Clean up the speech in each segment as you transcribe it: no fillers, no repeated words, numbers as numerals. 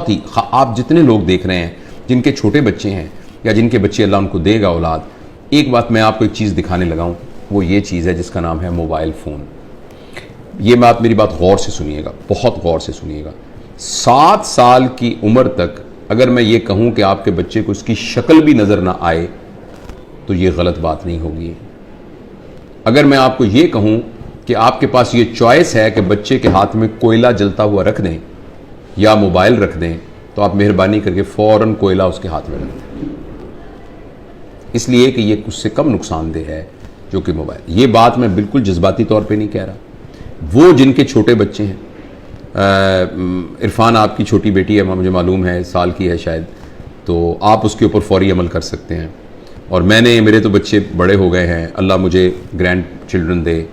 बहुत ही, आप जितने लोग देख रहे हैं जिनके छोटे बच्चे हैं या जिनके बच्चे अल्लाह उनको देगा औलाद, एक बात मैं आपको एक चीज़ दिखाने लगा हूँ, वो ये चीज़ है जिसका नाम है मोबाइल फ़ोन। ये मेरी बात गौर से सुनिएगा, बहुत गौर से सुनिएगा। 7 साल की उम्र तक अगर मैं ये कहूँ कि आपके बच्चे को इसकी शक्ल भी नज़र ना आए तो ये गलत बात नहीं होगी। अगर मैं आपको ये कहूँ कि आपके पास ये चॉइस है कि बच्चे के हाथ में कोयला जलता हुआ रख दें या मोबाइल रख दें, तो आप मेहरबानी करके फ़ौरन कोयला उसके हाथ में रख दें, इसलिए कि ये उससे कम नुकसानदेह है जो कि मोबाइल। ये बात मैं बिल्कुल जज्बाती तौर पे नहीं कह रहा। वो जिनके छोटे बच्चे हैं, इरफान आपकी छोटी बेटी है, मुझे मालूम है साल की है शायद, तो आप उसके ऊपर फौरी अमल कर सकते हैं। और मेरे तो बच्चे बड़े हो गए हैं, अल्लाह मुझे ग्रैंड चिल्ड्रन दे,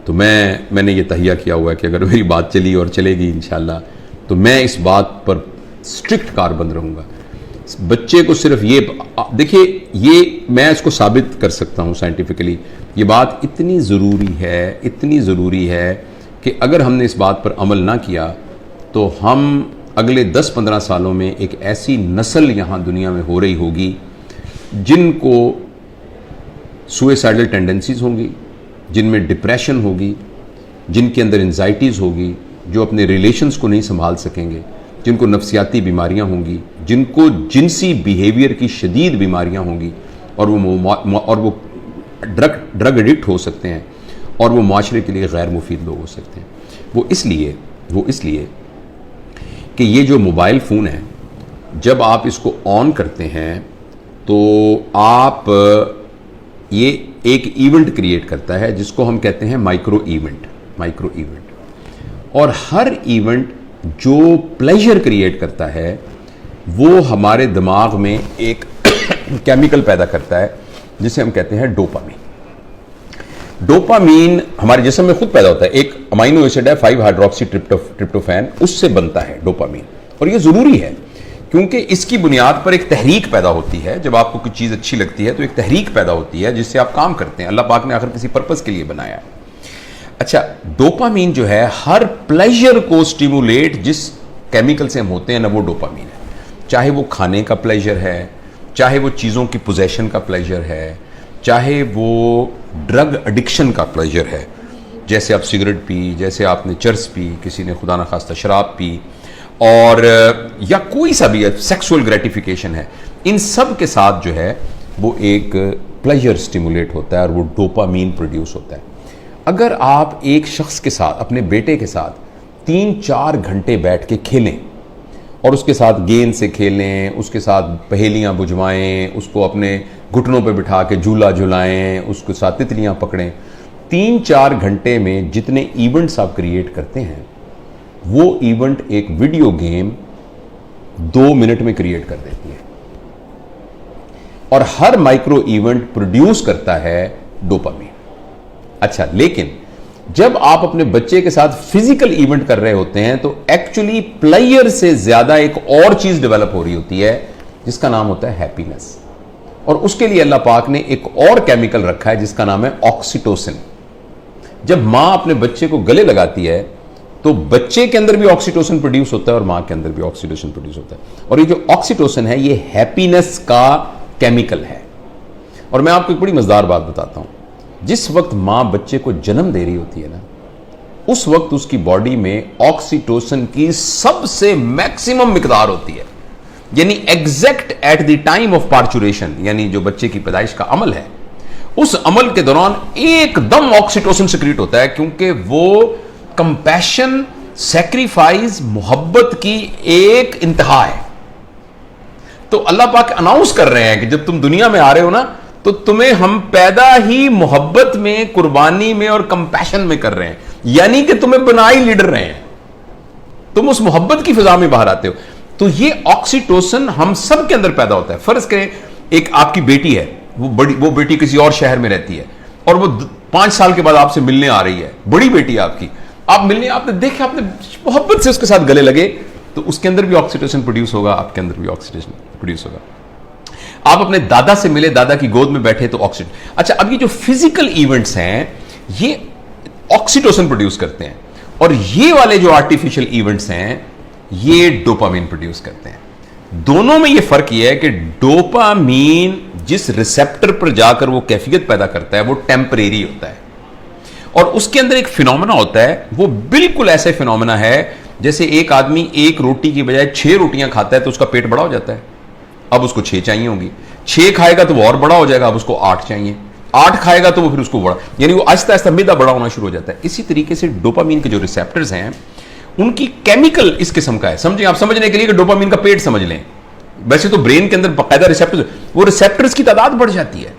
तो मैंने ये तहिया किया हुआ है कि अगर मेरी बात चली और चलेगी इंशाल्लाह, तो मैं इस बात पर स्ट्रिक्ट कारबंद रहूँगा। बच्चे को सिर्फ ये देखिए, ये मैं इसको साबित कर सकता हूँ साइंटिफिकली। ये बात इतनी ज़रूरी है कि अगर हमने इस बात पर अमल ना किया तो हम अगले 10-15 सालों में एक ऐसी नस्ल यहाँ दुनिया में हो रही होगी जिनको सुइसाइडल टेंडेंसीज होंगी, जिनमें डिप्रेशन होगी, जिनके अंदर एंजाइटीज़ होगी, जो अपने रिलेशंस को नहीं संभाल सकेंगे, जिनको नफ्सियाती बीमारियां होंगी, जिनको जिनसी बिहेवियर की शदीद बीमारियां होंगी, और वो ड्रग एडिक्ट हो सकते हैं, और वो माशरे के लिए गैर मुफीद लोग हो सकते हैं। वो इसलिए कि ये जो मोबाइल फ़ोन है, जब आप इसको ऑन करते हैं तो आप ये एक इवेंट क्रिएट करता है जिसको हम कहते हैं माइक्रो इवेंट। और हर इवेंट जो प्लेजर क्रिएट करता है वो हमारे दिमाग में एक केमिकल पैदा करता है जिसे हम कहते हैं डोपामीन हमारे जिस्म में खुद पैदा होता है। एक अमाइनो एसिड है 5-हाइड्रोक्सी ट्रिप्टोफैन, उससे बनता है डोपामीन। और ये ज़रूरी है क्योंकि इसकी बुनियाद पर एक तहरीक पैदा होती है। जब आपको कुछ चीज़ अच्छी लगती है तो एक तहरीक पैदा होती है जिससे आप काम करते हैं। अल्लाह पाक ने आखिर किसी पर्पज़ के लिए बनाया है। अच्छा, डोपामीन जो है हर प्लेजर को स्टिमुलेट जिस केमिकल से हम होते हैं ना, वो डोपामीन है। चाहे वो खाने का प्लेजर है, चाहे वो चीज़ों की पोजेशन का प्लेजर है, चाहे वो ड्रग एडिक्शन का प्लेजर है, जैसे आप सिगरेट पी, जैसे आपने चर्स पी, किसी ने खुदा न खास्ता शराब पी, और या कोई सा भी सेक्सुअल ग्रेटिफिकेशन है, इन सब के साथ जो है वो एक प्लेजर स्टिमुलेट होता है और वो डोपामीन प्रोड्यूस होता है। अगर आप एक शख्स के साथ, अपने बेटे के साथ 3-4 घंटे बैठ के खेलें और उसके साथ गेंद से खेलें, उसके साथ पहेलियां बुझवाएं, उसको अपने घुटनों पे बिठा के झूला झुलाएं, उसके साथ तितलियां पकड़ें, 3-4 घंटे में जितने इवेंट्स आप क्रिएट करते हैं वो इवेंट एक वीडियो गेम 2 मिनट में क्रिएट कर देती है। और हर माइक्रो इवेंट प्रोड्यूस करता है डोपामीन। अच्छा, लेकिन जब आप अपने बच्चे के साथ फिजिकल इवेंट कर रहे होते हैं तो एक्चुअली प्लेयर से ज्यादा एक और चीज डेवलप हो रही होती है जिसका नाम होता है हैप्पीनेस। और उसके लिए अल्लाह पाक ने एक और केमिकल रखा है जिसका नाम है ऑक्सीटोसिन। जब मां अपने बच्चे को गले लगाती है तो बच्चे के अंदर भी ऑक्सीटोसिन प्रोड्यूस होता है और मां के अंदर भी ऑक्सीटोसिन प्रोड्यूस होता है। और ये जो ऑक्सीटोसिन है ये हैप्पीनेस का केमिकल है। और मैं आपको एक बड़ी मजेदार बात बताता हूं, जिस वक्त मां बच्चे को जन्म दे रही होती है ना, उस वक्त उसकी बॉडी में ऑक्सीटोसिन की सबसे मैक्सिमम मिकदार होती है। यानी exact at the time of parturition, यानी जो बच्चे की पैदाइश का अमल है, उस अमल के दौरान एकदम ऑक्सीटोसिन सिक्रीट होता है, क्योंकि वो कंपैशन, सैक्रिफाइस, मोहब्बत की एक इंतहा है। तो अल्लाह पाक अनाउंस कर रहे हैं कि जब तुम दुनिया में आ रहे हो ना, तो तुम्हें हम पैदा ही मोहब्बत में, कुर्बानी में और कंपैशन में कर रहे हैं। यानी कि तुम्हें बना ही लीडर रहे हैं, तुम उस मोहब्बत की फिजा में बाहर आते हो। तो ये ऑक्सीटोसिन हम सब के अंदर पैदा होता है। फर्ज करें एक आपकी बेटी है, वो बेटी किसी और शहर में रहती है और वो 5 साल के बाद आपसे मिलने आ रही है, बड़ी बेटी है आपकी। आप मिलने, आपने देखा, आपने मोहब्बत से उसके साथ गले लगे, तो उसके अंदर भी ऑक्सीटोसिन प्रोड्यूस होगा, आपके अंदर भी ऑक्सीटोसिन प्रोड्यूस होगा। आप अपने दादा से मिले, दादा की गोद में बैठे, तो ऑक्सीटोसिन। अच्छा, अब ये जो फिजिकल इवेंट्स हैं ये ऑक्सीटोसिन प्रोड्यूस करते हैं, और ये वाले जो आर्टिफिशियल इवेंट्स हैं ये डोपामीन प्रोड्यूस करते हैं। दोनों में ये फर्क ये है कि डोपामीन जिस रिसेप्टर पर जाकर वो कैफियत पैदा करता है वो टेम्परेरी होता है, और उसके अंदर एक फिनोमेना होता है, वो बिल्कुल ऐसे फिनोमेना है जैसे एक आदमी एक रोटी की बजाय 6 रोटियां खाता है तो उसका पेट बड़ा हो जाता है, अब उसको 6 चाहिए होगी, 6 खाएगा तो वो और बड़ा हो जाएगा, अब उसको 8 चाहिए, 8 खाएगा तो वो फिर उसको बड़ा, यानी वो आहिस्ता आहिस्ता मैदा बड़ा होना शुरू हो जाता है। इसी तरीके से डोपामीन के जो रिसेप्टर्स हैं उनकी केमिकल इस किस्म का है। समझें, आप समझने के लिए कि डोपामीन का पेट समझ लें, वैसे तो ब्रेन के अंदर बाकायदा रिसेप्टर्स, वो रिसेप्टर्स की तादाद बढ़ जाती है।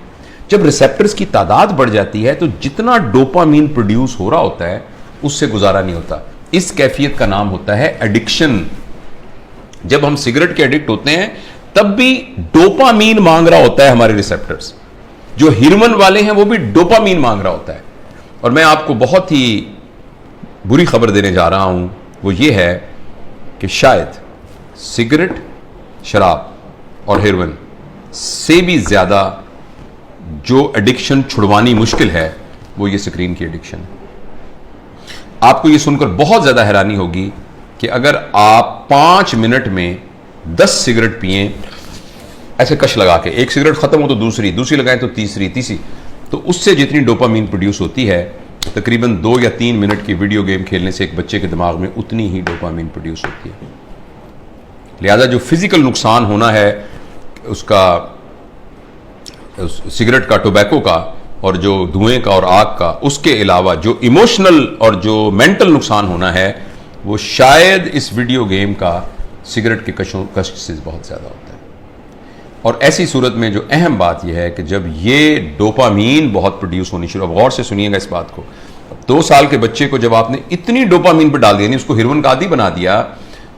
जब रिसेप्टर्स की तादाद बढ़ जाती है तो जितना डोपामीन प्रोड्यूस हो रहा होता है उससे गुजारा नहीं होता। इस कैफियत का नाम होता है एडिक्शन। जब हम सिगरेट के एडिक्ट होते हैं तब भी डोपामीन मांग रहा होता है हमारे रिसेप्टर्स, जो हिरमन वाले हैं वो भी डोपामीन मांग रहा होता है। और मैं आपको बहुत ही बुरी खबर देने जा रहा हूं, वो ये है कि शायद सिगरेट, शराब और हेरोइन से भी ज्यादा जो एडिक्शन छुड़वानी मुश्किल है वो ये स्क्रीन की एडिक्शन है। आपको ये सुनकर बहुत ज्यादा हैरानी होगी कि अगर आप 5 मिनट में 10 सिगरेट पिए ऐसे कश लगा के, एक सिगरेट खत्म हो तो दूसरी, दूसरी लगाएं तो तीसरी, तो उससे जितनी डोपामीन प्रोड्यूस होती है तकरीबन 2 या 3 मिनट की वीडियो गेम खेलने से एक बच्चे के दिमाग में उतनी ही डोपामीन प्रोड्यूस होती है। लिहाजा जो फिजिकल नुकसान होना है उसका, सिगरेट का, टोबैको का और जो धुएं का और आग का, उसके अलावा जो इमोशनल और जो मेंटल नुकसान होना है वो शायद इस वीडियो गेम का सिगरेट के कष्ट से बहुत ज्यादा होता है। और ऐसी सूरत में जो अहम बात यह है कि जब ये डोपामीन बहुत प्रोड्यूस होनी शुरू, अब गौर से सुनिएगा इस बात को, 2 साल के बच्चे को जब आपने इतनी डोपामीन पर डाल दिया, नहीं उसको हेरोइन का आदी बना दिया,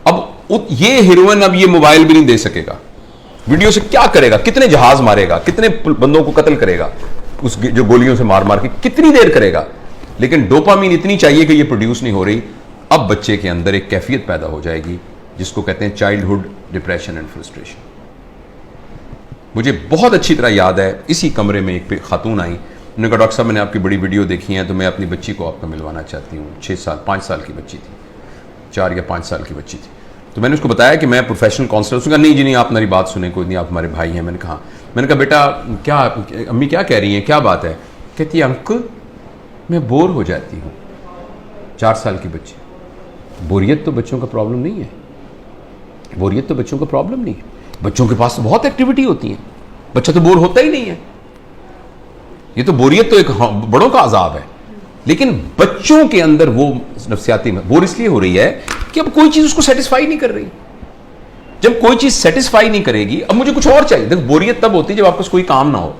अब ये हेरोइन अब ये मोबाइल भी नहीं दे सकेगा, वीडियो से क्या करेगा, कितने जहाज मारेगा, कितने बंदों को कत्ल करेगा, उस जो गोलियों से मार मार के कितनी देर करेगा, लेकिन डोपामीन इतनी चाहिए कि ये प्रोड्यूस नहीं हो रही। अब बच्चे के अंदर एक कैफियत पैदा हो जाएगी जिसको कहते हैं चाइल्डहुड डिप्रेशन एंड फ्रस्ट्रेशन। मुझे बहुत अच्छी तरह याद है, इसी कमरे में एक खातून आई, उन्होंने कहा डॉक्टर साहब मैंने आपकी बड़ी वीडियो देखी है तो मैं अपनी बच्ची को आपका मिलवाना चाहती हूँ। 5 साल की बच्ची थी, 4 या 5 साल की बच्ची थी। तो मैंने उसको बताया कि मैं प्रोफेशनल काउंसलर। उसने कहा नहीं जी नहीं, आप मेरी बात सुने, कोई नहीं, आप हमारे भाई हैं। मैंने कहा बेटा क्या, अम्मी क्या कह रही हैं, क्या बात है? कहती है अंकल मैं बोर हो जाती हूँ। 4 साल की बच्ची। बोरियत तो बच्चों का प्रॉब्लम नहीं है, बोरियत तो बच्चों का प्रॉब्लम नहीं है, बच्चों के पास तो बहुत एक्टिविटी होती है, बच्चा तो बोर होता ही नहीं है। ये तो बोरियत तो एक बड़ों का अजाब है, लेकिन बच्चों के अंदर वो नफ्सियाती बोर इसलिए हो रही है कि अब कोई चीज उसको सेटिस्फाई नहीं कर रही। जब कोई चीज सेटिस्फाई नहीं करेगी, अब मुझे कुछ और चाहिए। देखो बोरियत तब होती है जब आपके पास कोई काम ना हो।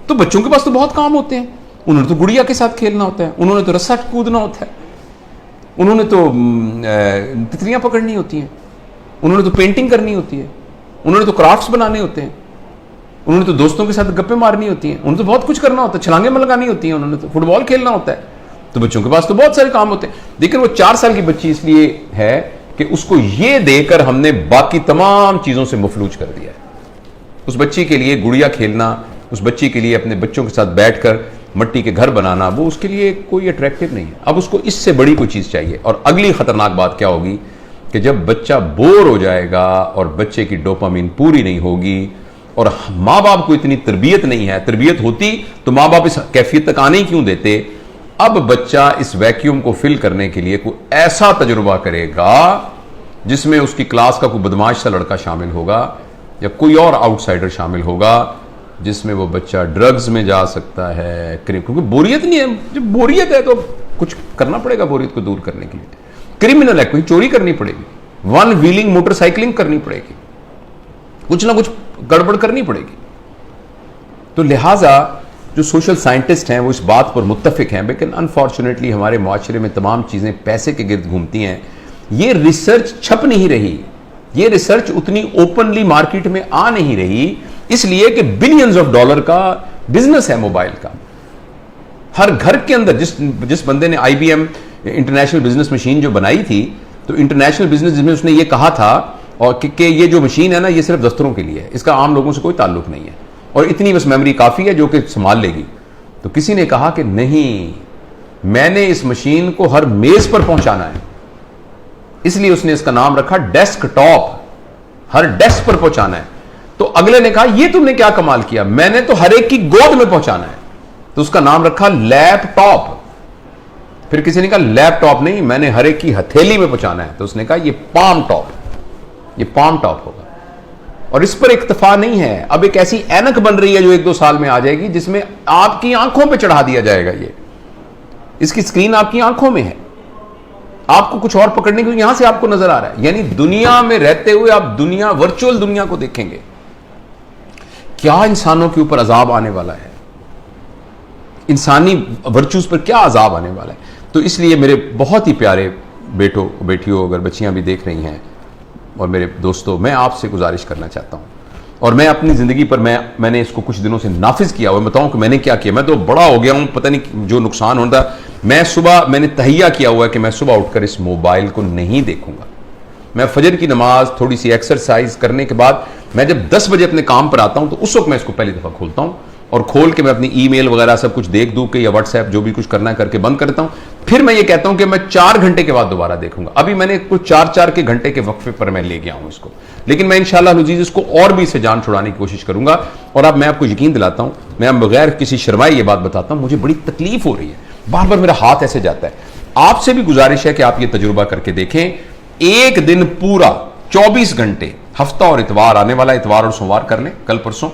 तो बच्चों के पास तो बहुत काम होते हैं, उन्होंने तो गुड़िया के साथ खेलना होता है, उन्होंने तो रस्सा कूदना होता है, उन्होंने तो तितलियां पकड़नी होती हैं, उन्होंने तो पेंटिंग करनी होती है, उन्होंने तो क्राफ्ट्स बनाने होते हैं, उन्होंने तो दोस्तों के साथ गप्पे मारनी होती हैं, उन्होंने तो बहुत कुछ करना होता है, छलांगे में लगानी होती हैं, उन्होंने तो फुटबॉल खेलना होता है। तो बच्चों के पास तो बहुत सारे काम होते हैं। लेकिन वो 4 साल की बच्ची इसलिए है कि उसको ये देकर हमने बाकी तमाम चीजों से मफलूज कर दिया है। उस बच्ची के लिए गुड़िया खेलना, उस बच्ची के लिए अपने बच्चों के साथ बैठकर मट्टी के घर बनाना, वो उसके लिए कोई अट्रैक्टिव नहीं है। अब उसको इससे बड़ी कोई चीज चाहिए। और अगली खतरनाक बात क्या होगी कि जब बच्चा बोर हो जाएगा और बच्चे की डोपामीन पूरी नहीं होगी और माँ बाप को इतनी तरबियत नहीं है, तरबियत होती तो माँ बाप इस कैफियत तक आने ही क्यों देते। अब बच्चा इस वैक्यूम को फिल करने के लिए कोई ऐसा तजुर्बा करेगा जिसमें उसकी क्लास का कोई बदमाश सा लड़का शामिल होगा या कोई और आउटसाइडर शामिल होगा, जिसमें वो बच्चा ड्रग्स में जा सकता है, क्योंकि बोरियत नहीं है। जब बोरियत है तो कुछ करना पड़ेगा बोरियत को दूर करने के लिए। क्रिमिनल है, कोई चोरी करनी पड़ेगी, 1 व्हीलिंग मोटरसाइकिलिंग करनी पड़ेगी, कुछ ना कुछ गड़बड़ करनी पड़ेगी। तो लिहाजा जो सोशल साइंटिस्ट हैं वो इस बात पर मुत्तफिक हैं, लेकिन अनफॉर्चुनेटली हमारे माशरे में तमाम चीजें पैसे के गिर्द घूमती हैं। ये रिसर्च छप नहीं रही, ये रिसर्च उतनी ओपनली मार्केट में आ नहीं रही, इसलिए कि बिलियंस ऑफ डॉलर का बिजनेस है मोबाइल का। हर घर के अंदर जिस बंदे ने IBM इंटरनेशनल बिजनेस मशीन जो बनाई थी, तो इंटरनेशनल बिजनेस जिसमें उसने ये कहा था और कि ये जो मशीन है ना, ये सिर्फ दफ्तरों के लिए है, इसका आम लोगों से कोई ताल्लुक नहीं है और इतनी बस मेमोरी काफी है जो कि संभाल लेगी। तो किसी ने कहा कि नहीं, मैंने इस मशीन को हर मेज पर पहुंचाना है, इसलिए उसने इसका नाम रखा डेस्कटॉप। हर डेस्क पर पहुंचाना है। तो अगले ने कहा यह तुमने क्या कमाल किया, मैंने तो हर एक की गोद में पहुंचाना है, तो उसका नाम रखा लैपटॉप। फिर किसी ने कहा लैपटॉप नहीं, मैंने हर एक की हथेली में पहुंचाना है, तो उसने कहा ये पाम टॉप, ये पाम टॉप होगा। और इस पर इक्तफा नहीं है, अब एक ऐसी ऐनक बन रही है जो 1-2 साल में आ जाएगी, जिसमें आपकी आंखों पे चढ़ा दिया जाएगा। ये इसकी स्क्रीन आपकी आंखों में है, आपको कुछ और पकड़ने को यहां से आपको नजर आ रहा है। यानी दुनिया में रहते हुए आप दुनिया, वर्चुअल दुनिया को देखेंगे। क्या इंसानों के ऊपर अजाब आने वाला है, इंसानी वर्चूज पर क्या अजाब आने वाला है। तो इसलिए मेरे बहुत ही प्यारे बेटों बेटियों, अगर बच्चियां भी देख रही हैं और मेरे दोस्तों, मैं आपसे गुजारिश करना चाहता हूं, और मैं अपनी जिंदगी पर मैंने इसको कुछ दिनों से नाफिज किया हुआ। बताऊं कि मैंने क्या किया, मैं तो बड़ा हो गया हूं, पता नहीं जो नुकसान होता। मैंने तहैया किया हुआ है कि मैं सुबह उठकर इस मोबाइल को नहीं देखूंगा। मैं फजर की नमाज, थोड़ी सी एक्सरसाइज करने के बाद मैं जब 10 बजे अपने काम पर आता हूं, तो उस वक्त मैं इसको पहली दफा खोलता हूं, और खोल के मैं अपनी ईमेल वगैरह सब कुछ देख दूं के, या व्हाट्सएप जो भी कुछ करना है करके बंद करता हूं। फिर मैं ये कहता हूं कि मैं 4 घंटे के बाद दोबारा देखूंगा। अभी मैंने कुछ 4-4 के घंटे के वक्फे पर मैं ले गया हूं इसको, लेकिन मैं इंशाअल्लाह अज़ीज़ इसको और भी इसे जान छुड़ाने की कोशिश करूंगा। और अब मैं आपको यकीन दिलाता हूं, मैं बगैर किसी शर्माए ये बात बताता हूं, मुझे बड़ी तकलीफ हो रही है, बार बार मेरा हाथ ऐसे जाता है। आपसे भी गुजारिश है कि आप ये तजुर्बा करके देखें। एक दिन पूरा 24 घंटे, हफ्ता और इतवार, आने वाला इतवार और सोमवार कर लें, कल परसों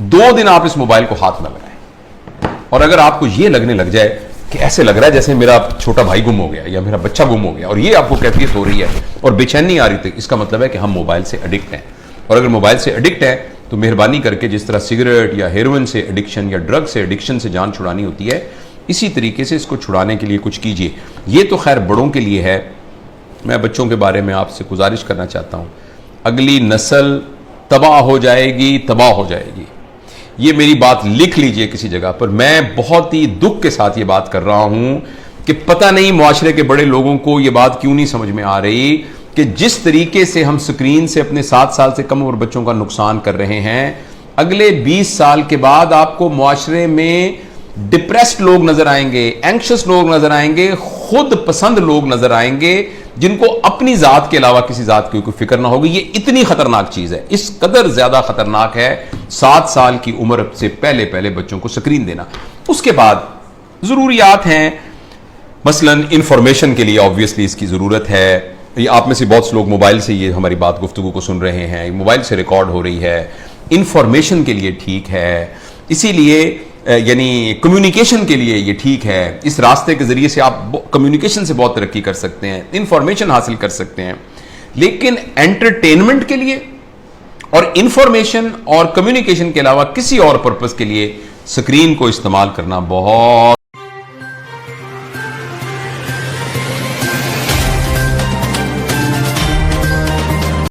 2 दिन आप इस मोबाइल को हाथ न लगाएं। और अगर आपको ये लगने लग जाए कि ऐसे लग रहा है जैसे मेरा छोटा भाई गुम हो गया या मेरा बच्चा गुम हो गया, और ये आपको कैफियत हो रही है और बेचैनी आ रही थी, इसका मतलब है कि हम मोबाइल से एडिक्ट हैं। और अगर मोबाइल से एडिक्ट है तो मेहरबानी करके, जिस तरह सिगरेट या हेरोइन से एडिक्शन या ड्रग से एडिक्शन से जान छुड़ानी होती है, इसी तरीके से इसको छुड़ाने के लिए कुछ कीजिए। ये तो खैर बड़ों के लिए है, मैं बच्चों के बारे में आपसे गुजारिश करना चाहता हूँ। अगली नस्ल तबाह हो जाएगी, तबाह हो जाएगी। ये मेरी बात लिख लीजिए किसी जगह पर। मैं बहुत ही दुख के साथ ये बात कर रहा हूं कि पता नहीं मुआशरे के बड़े लोगों को ये बात क्यों नहीं समझ में आ रही कि जिस तरीके से हम स्क्रीन से अपने 7 साल से कम उम्र बच्चों का नुकसान कर रहे हैं, अगले 20 साल के बाद आपको मुआशरे में डिप्रेस्ड लोग नजर आएंगे, एंक्शस लोग नजर आएंगे, खुद पसंद लोग नजर आएंगे, जिनको अपनी जात के अलावा किसी जात की कोई फिक्र ना होगी। ये इतनी खतरनाक चीज है, इस कदर ज्यादा खतरनाक है 7 साल की उम्र से पहले पहले बच्चों को स्क्रीन देना। उसके बाद जरूरियात हैं, मसलन इंफॉर्मेशन के लिए ऑब्वियसली इसकी जरूरत है। ये आप में से बहुत से लोग मोबाइल से ये हमारी बात गुफ्तगू को सुन रहे हैं, मोबाइल से रिकॉर्ड हो रही है, इंफॉर्मेशन के लिए ठीक है, इसीलिए यानी कम्युनिकेशन के लिए ये ठीक है। इस रास्ते के जरिए से आप कम्युनिकेशन से बहुत तरक्की कर सकते हैं, इंफॉर्मेशन हासिल कर सकते हैं। लेकिन एंटरटेनमेंट के लिए और इंफॉर्मेशन और कम्युनिकेशन के अलावा किसी और पर्पस के लिए स्क्रीन को इस्तेमाल करना बहुत